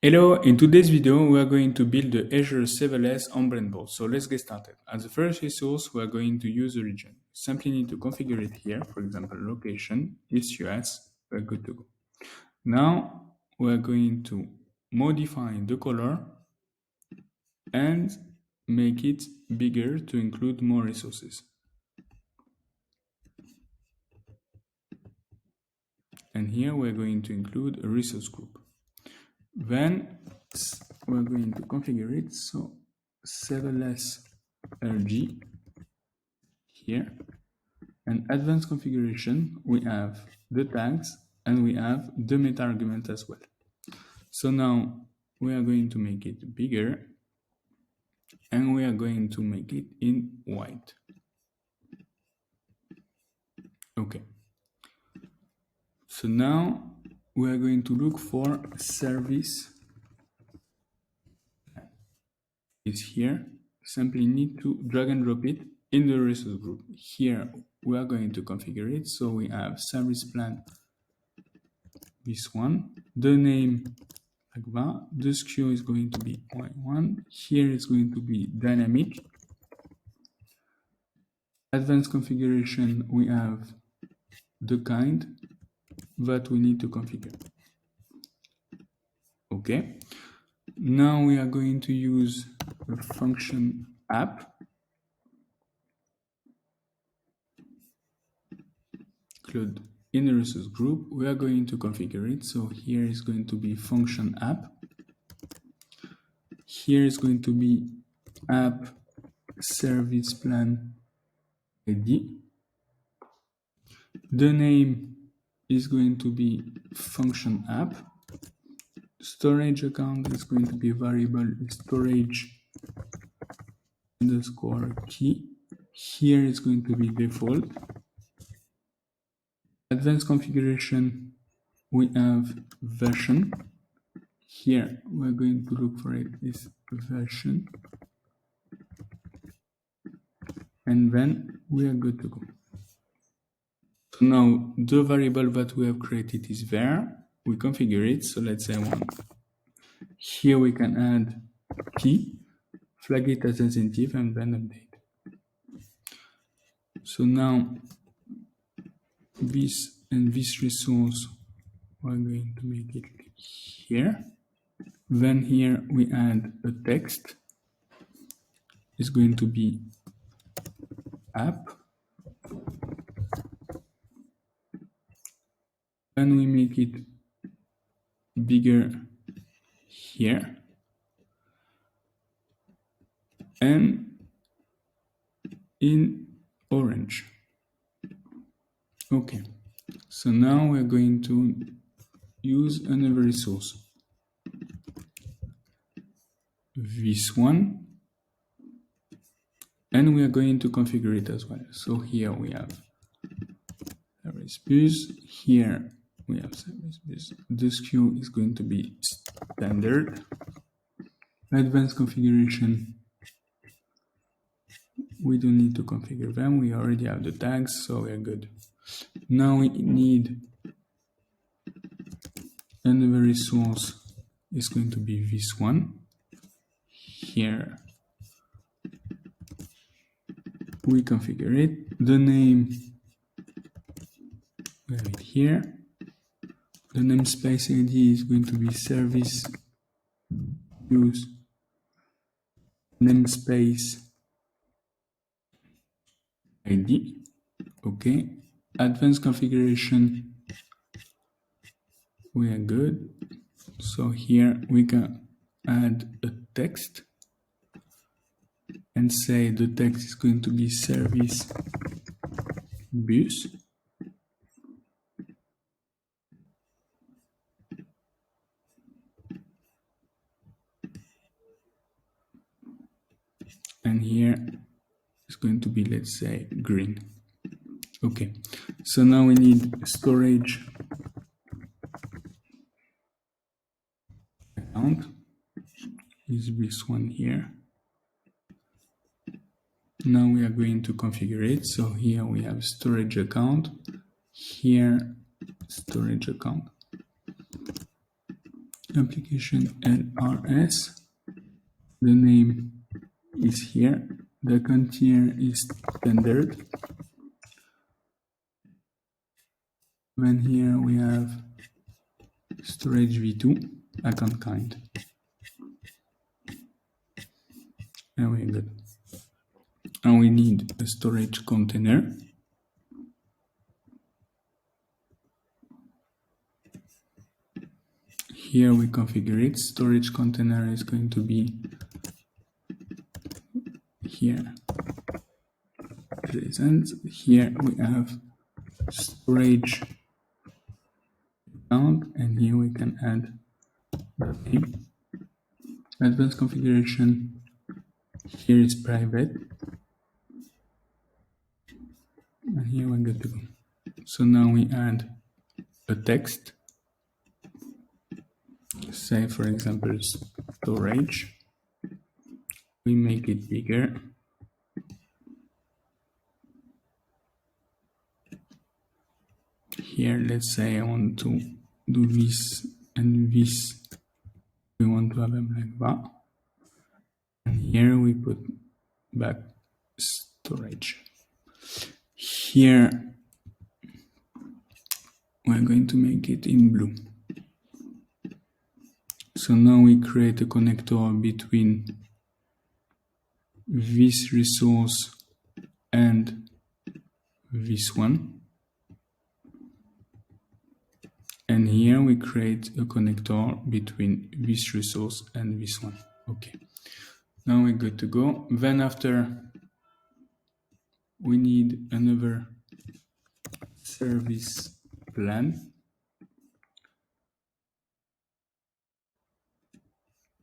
Hello, in today's video we are going to build the Azure Serverless on Brainboard. So let's get started. As the first resource we are going to use the region. Simply need to configure it here, for example location, it's US, we're good to go. Now we are going to modify the color and make it bigger to include more resources. And here we're going to include a resource group. Then we're going to configure it. So serverless RG here, and advanced configuration, we have the tags and we have the meta argument as well. So now we are going to make it bigger and we are going to make it in white. Okay. So now we are going to look for service. It's here. Simply need to drag and drop it in the resource group. Here we are going to configure it. So we have service plan, this one, the name like that, the SKU is going to be y1, here is going to be dynamic. Advanced configuration, we have the kind that we need to configure. Okay, now we are going to use the function app. Include in the resource group, we are going to configure it. So here is going to be function app. Here is going to be app service plan ID. The name is going to be function app. Storage account is going to be variable storage underscore key. Here is going to be default. Advanced configuration, we have version. Here we're going to look for it is version. And then we are good to go. So now the variable that we have created is there. We configure it. So let's say one. Here we can add key, flag it as sensitive, and then update. So now this and this resource, we're going to make it here. Then here we add a text. It's going to be app. Then we make it bigger here. And in orange. Okay, so now we're going to use another resource. This one. And we are going to configure it as well. So here we have service bus. Here we have service bus. The SKU is going to be standard. Advanced configuration, we don't need to configure them. We already have the tags, so we're good. Now we need another resource. Is going to be this one. Here we configure it. The name, we have it here. The namespace ID is going to be service use namespace ID. Okay. Advanced configuration, we are good. So here we can add a text and say the text is going to be service bus. And here it's going to be, let's say, green. Okay, so now we need storage account. Is this one here. Now we are going to configure it. So here we have storage account. Here storage account. application LRS. The name is here. The container is standard. Then here we have storage v2 account kind. And we're good. And we need a storage container. Here we configure it. Storage container is going to be here present. Here we have storage account, and here we can add the name. Advanced configuration here is private, and here we're good to go. So now we add a text. Say for example storage. We make it bigger. Here let's say I want to do this and this. We want to have them like that. And here we put back storage. Here we're going to make it in blue. So now we create a connector between this resource and this one. And here we create a connector between this resource and this one. Okay. Now we're good to go. Then after we need another service plan.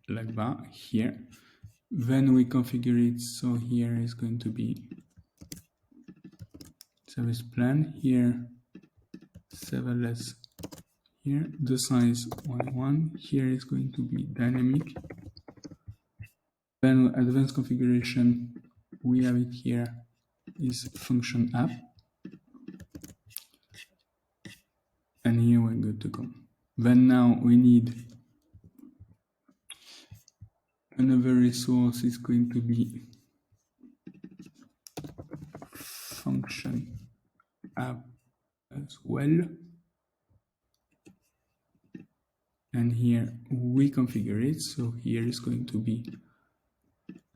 Like that here. Then we configure it. So here is going to be service plan. Here serverless. Here the size 1 here is going to be dynamic. Then advanced configuration, we have it here is function app, and here we're good to go. Then now we need another resource is going to be function app as well. And here we configure it. So here is going to be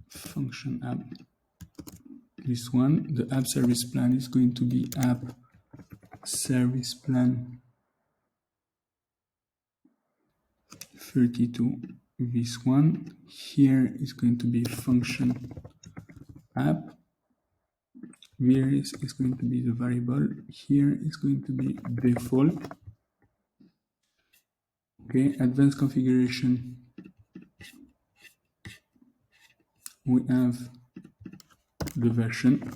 function app. This one, the app service plan is going to be app service plan 32. This one here is going to be function app. Here is going to be the variable. Here is going to be default. Okay, advanced configuration. We have the version.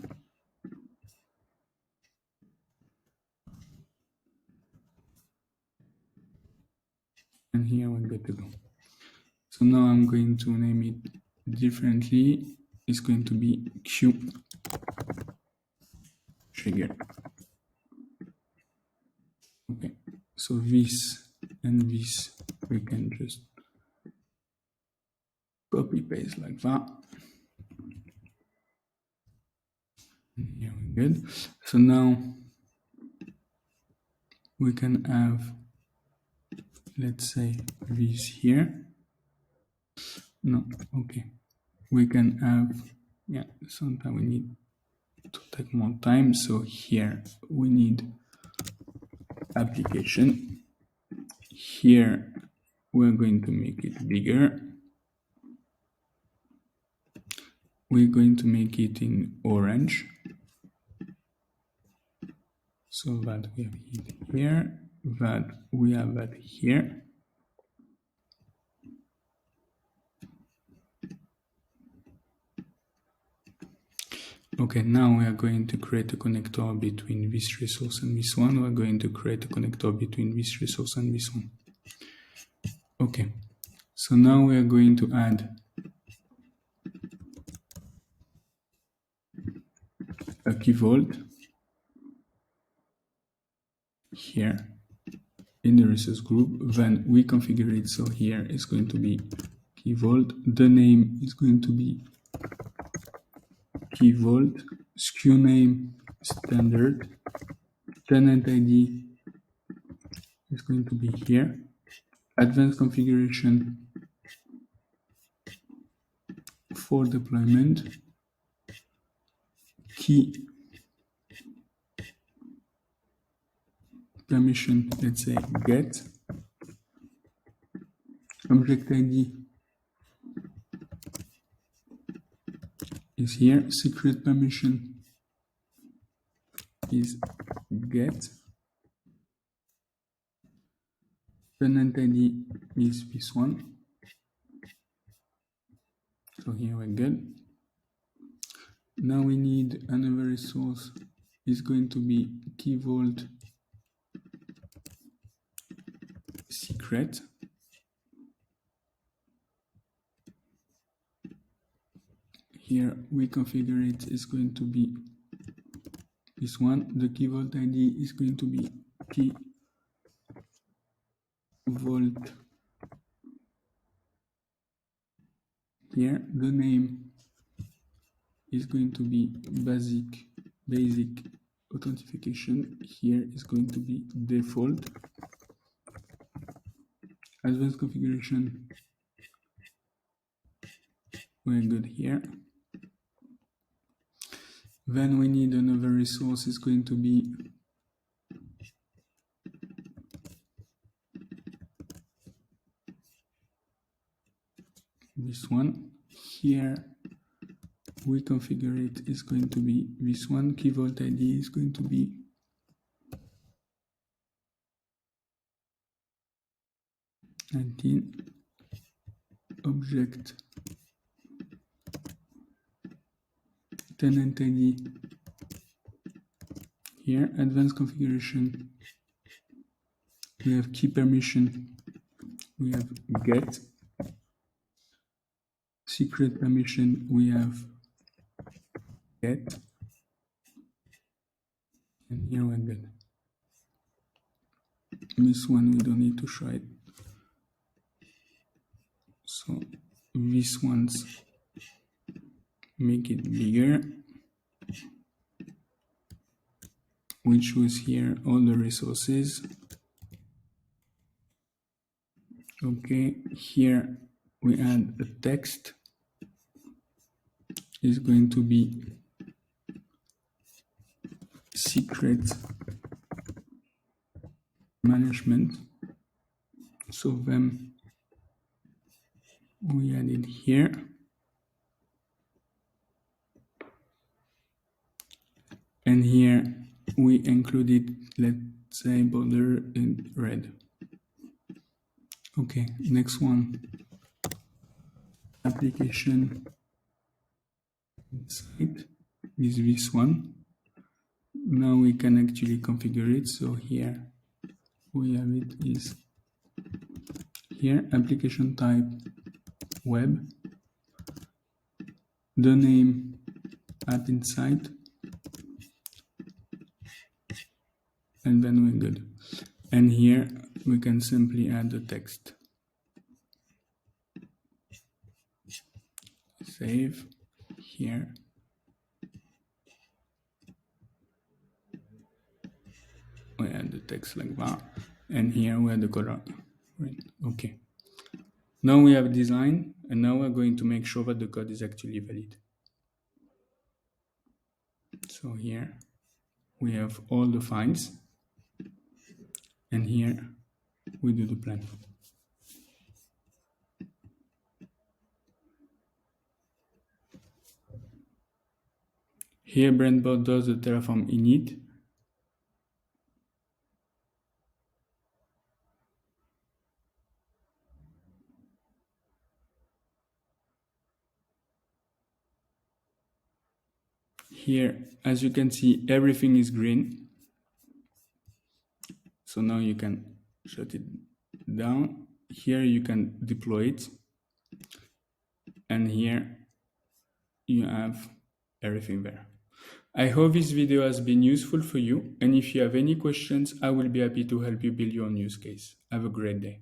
And here we're good to go. So now I'm going to name it differently. It's going to be Q trigger. Okay, so this and this we can just copy paste like that. And here we're good. So now we can have, let's say, this here. No, okay. We can have, yeah, sometimes we need to take more time. So here we need application. Here we're going to make it bigger. We're going to make it in orange. So that we have it here, that we have that here. Okay, now we are going to create a connector between this resource and this one. We're going to create a connector between this resource and this one. Okay, so now we are going to add a key vault here. in the resource group. Then we configure it. So here is going to be key vault. The name is going to be key vault. SKU name standard. Tenant ID is going to be here. Advanced configuration for deployment. Key permission, let's say get. Object ID is here. Secret permission is get. Tenant ID is this one. So here we're good. Now we need another resource. Is going to be key vault secret. Here we configure it is going to be this one. The key vault ID is going to be key vault. Here the name is going to be basic authentication. Here is going to be default. Advanced configuration, we're good here. Then we need another resource, is going to be this one. Here we configure it, is going to be this one. Key vault ID is going to be object tenant ID. Here advanced configuration, we have key permission, we have get. Secret permission, we have get, and here we're good. This one we don't need to show it. So these ones make it bigger. We choose here all the resources. Okay, here we add a text. Is going to be secret management. So then we add it here. And here we included, let's say, border in red. Okay, next one. Application site is this one. Now we can actually configure it. So here we have it is here, application type web, the name app inside, and then we're good. And here we can simply add the text. Save. Here we add the text like that, and here we add the color. Okay, now we have design, and now we're going to make sure that the code is actually valid. So here we have all the files, and here we do the plan. Here Brainboard does the Terraform init. Here, as you can see, everything is green. So now you can shut it down. Here you can deploy it. And here you have everything there. I hope this video has been useful for you, and if you have any questions, I will be happy to help you build your own use case. Have a great day.